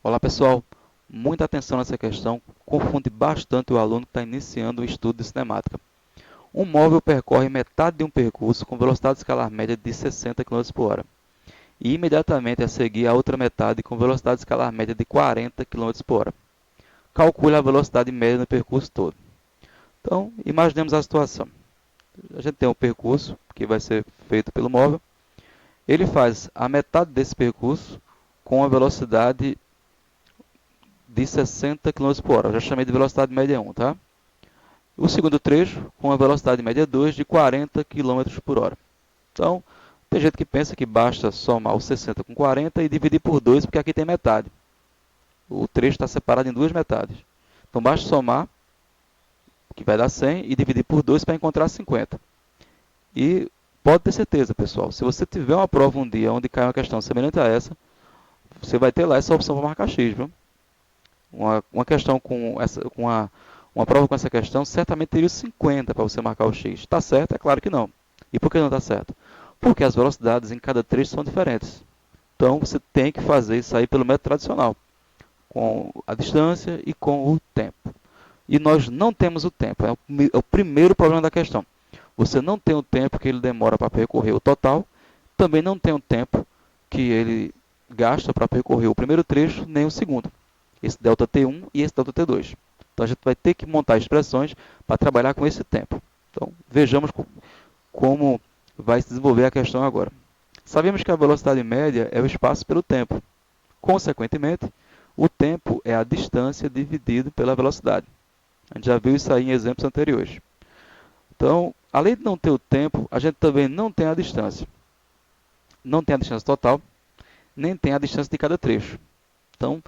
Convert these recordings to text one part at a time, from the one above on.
Olá pessoal, muita atenção nessa questão, confunde bastante o aluno que está iniciando o estudo de cinemática. Um móvel percorre metade de um percurso com velocidade escalar média de 60 km por hora e imediatamente a seguir a outra metade com velocidade escalar média de 40 km por hora. Calcule a velocidade média no percurso todo. Então, imaginemos a situação. A gente tem um percurso que vai ser feito pelo móvel. Ele faz a metade desse percurso com a velocidade de 60 km por hora. Eu já chamei de velocidade média 1, tá? O segundo trecho, com a velocidade média 2 de 40 km por hora. Então, tem gente que pensa que basta somar o 60 com 40 e dividir por 2, porque aqui tem metade. O trecho está separado em duas metades. Então, basta somar, que vai dar 100, e dividir por 2 para encontrar 50. E pode ter certeza, pessoal, se você tiver uma prova um dia onde cai uma questão semelhante a essa, você vai ter lá essa opção para marcar X, viu? Uma questão uma prova com essa questão, certamente teria 50 para você marcar o X. Está certo? É claro que não. E por que não está certo? Porque as velocidades em cada trecho são diferentes. Então, você tem que fazer isso aí pelo método tradicional, com a distância e com o tempo. E nós não temos o tempo. É o primeiro problema da questão. Você não tem o tempo que ele demora para percorrer o total, também não tem o tempo que ele gasta para percorrer o primeiro trecho, nem o segundo. Esse ΔT1 e esse ΔT2. Então, a gente vai ter que montar expressões para trabalhar com esse tempo. Então, vejamos como vai se desenvolver a questão agora. Sabemos que a velocidade média é o espaço pelo tempo. Consequentemente, o tempo é a distância dividido pela velocidade. A gente já viu isso aí em exemplos anteriores. Então, além de não ter o tempo, a gente também não tem a distância. Não tem a distância total, nem tem a distância de cada trecho. Então,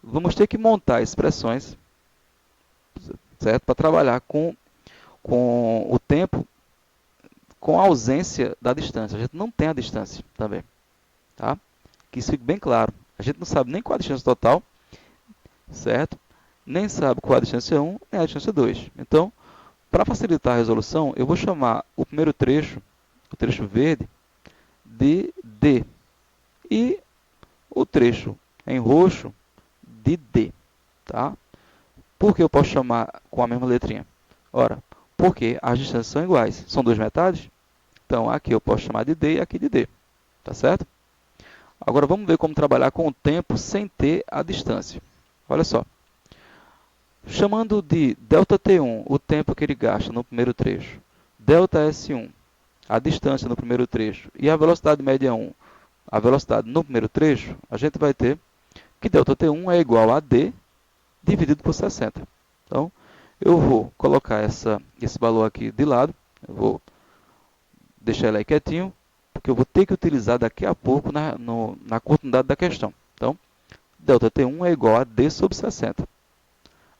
vamos ter que montar expressões, certo? Para trabalhar com o tempo, com a ausência da distância. A gente não tem a distância também. Tá? Que isso fique bem claro. A gente não sabe nem qual a distância total, certo? Nem sabe qual a distância 1, nem a distância 2. Então, para facilitar a resolução, eu vou chamar o primeiro trecho, o trecho verde, de D. E o trecho em roxo de D. Tá? Por que eu posso chamar com a mesma letrinha? Ora, porque as distâncias são iguais. São duas metades? Então, aqui eu posso chamar de D e aqui de D. Tá certo? Agora, vamos ver como trabalhar com o tempo sem ter a distância. Olha só. Chamando de ΔT1 o tempo que ele gasta no primeiro trecho, ΔS1 a distância no primeiro trecho e a velocidade média 1, a velocidade no primeiro trecho, a gente vai ter que ΔT1 é igual a D dividido por 60. Então, eu vou colocar esse valor aqui de lado, eu vou deixar ele aí quietinho, porque eu vou ter que utilizar daqui a pouco na continuidade da questão. Então, ΔT1 é igual a D sobre 60.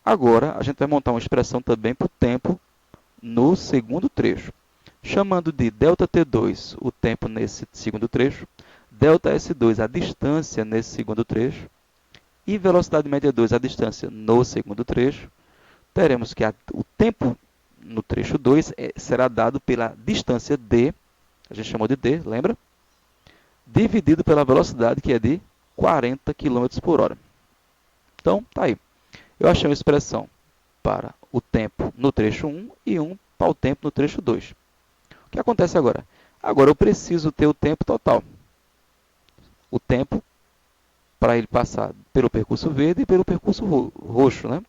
Agora, a gente vai montar uma expressão também para o tempo no segundo trecho. Chamando de ΔT2 o tempo nesse segundo trecho, ΔS2 a distância nesse segundo trecho, e velocidade média 2 a distância no segundo trecho, teremos que o tempo no trecho 2 será dado pela distância D, a gente chamou de D, lembra? Dividido pela velocidade, que é de 40 km por hora. Então, tá aí. Eu achei uma expressão para o tempo no trecho 1 e um para o tempo no trecho 2. O que acontece agora? Agora eu preciso ter o tempo total. O tempo para ele passar pelo percurso verde e pelo percurso roxo, né?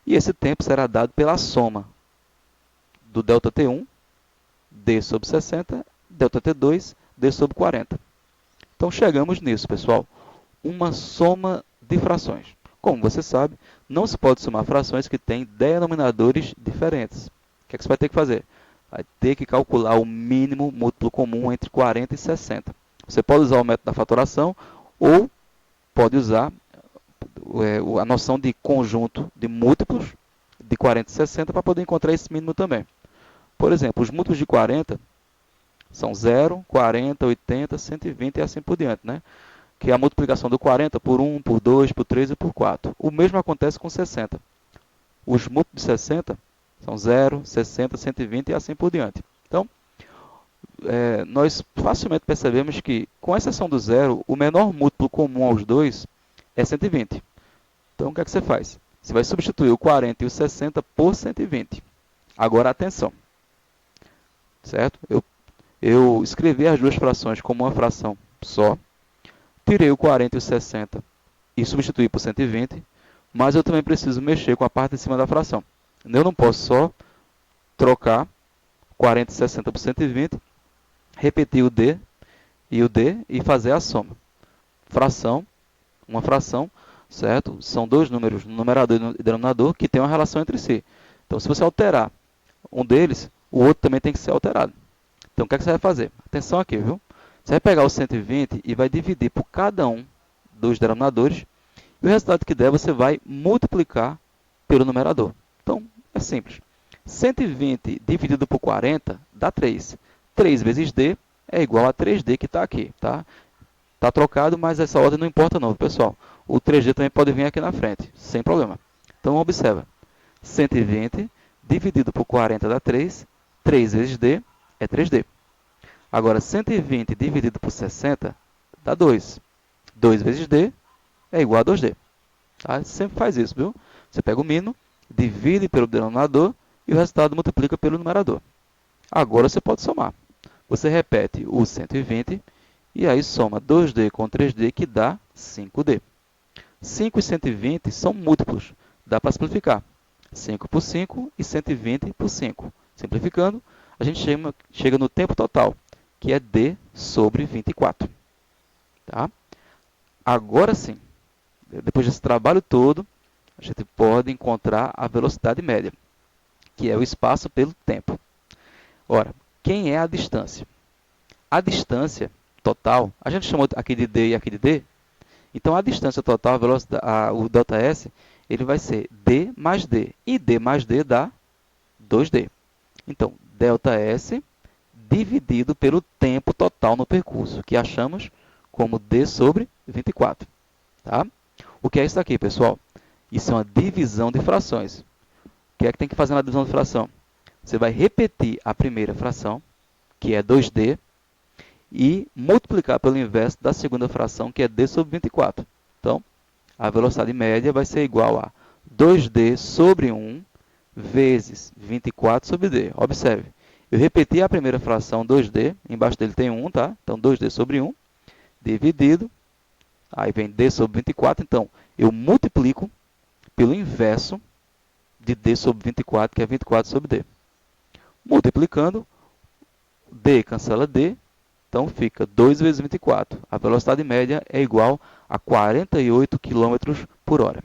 E esse tempo será dado pela soma do ΔT1, D sobre 60, ΔT2, D sobre 40. Então, chegamos nisso, pessoal. Uma soma de frações. Como você sabe, não se pode somar frações que têm denominadores diferentes. O que é que você vai ter que fazer? Vai ter que calcular o mínimo múltiplo comum entre 40 e 60. Você pode usar o método da fatoração ou pode usar a noção de conjunto de múltiplos de 40 e 60 para poder encontrar esse mínimo também. Por exemplo, os múltiplos de 40 são 0, 40, 80, 120 e assim por diante, né? Que é a multiplicação do 40 por 1, por 2, por 3 e por 4. O mesmo acontece com 60. Os múltiplos de 60 são 0, 60, 120 e assim por diante. Então, nós facilmente percebemos que, com exceção do zero, o menor múltiplo comum aos dois é 120. Então, o que é que você faz? Você vai substituir o 40 e o 60 por 120. Agora, atenção, certo? Eu escrevi as duas frações como uma fração só, tirei o 40 e o 60 e substituí por 120, mas eu também preciso mexer com a parte de cima da fração. Eu não posso só trocar 40 e 60 por 120, repetir o D e fazer a soma. Fração, uma fração, certo? São dois números, numerador e denominador, que têm uma relação entre si. Então, se você alterar um deles, o outro também tem que ser alterado. Então, o que é que você vai fazer? Atenção aqui, viu? Você vai pegar o 120 e vai dividir por cada um dos denominadores, e o resultado que der, você vai multiplicar pelo numerador. Então, é simples. 120 dividido por 40 dá 3. 3 vezes D é igual a 3D que está aqui, tá? Está trocado, mas essa ordem não importa não, pessoal. O 3D também pode vir aqui na frente, sem problema. Então, observa. 120 dividido por 40 dá 3. 3 vezes D é 3D. Agora, 120 dividido por 60 dá 2. 2 vezes D é igual a 2D. Tá? Sempre faz isso, viu? Você pega o mínimo, divide pelo denominador e o resultado multiplica pelo numerador. Agora você pode somar. Você repete o 120 e aí soma 2D com 3D que dá 5D. 5 e 120 são múltiplos, dá para simplificar. 5 por 5 e 120 por 5. Simplificando, a gente chega no tempo total, que é D sobre 24. Tá? Agora sim, depois desse trabalho todo, a gente pode encontrar a velocidade média, que é o espaço pelo tempo. Ora, quem é a distância? A distância total, a gente chamou aqui de D e aqui de D, então a distância total, o ΔS, ele vai ser D mais D, e D mais D dá 2D. Então, ΔS dividido pelo tempo total no percurso, que achamos como D sobre 24. Tá? O que é isso aqui, pessoal? Isso é uma divisão de frações. O que é que tem que fazer na divisão de fração? Você vai repetir a primeira fração, que é 2D, e multiplicar pelo inverso da segunda fração, que é D sobre 24. Então, a velocidade média vai ser igual a 2D sobre 1 vezes 24 sobre D. Observe, eu repeti a primeira fração 2D, embaixo dele tem 1, tá? Então, 2D sobre 1, dividido, aí vem D sobre 24, então, eu multiplico pelo inverso de D sobre 24, que é 24 sobre D. Multiplicando, D cancela D, então fica 2 vezes 24. A velocidade média é igual a 48 km por hora.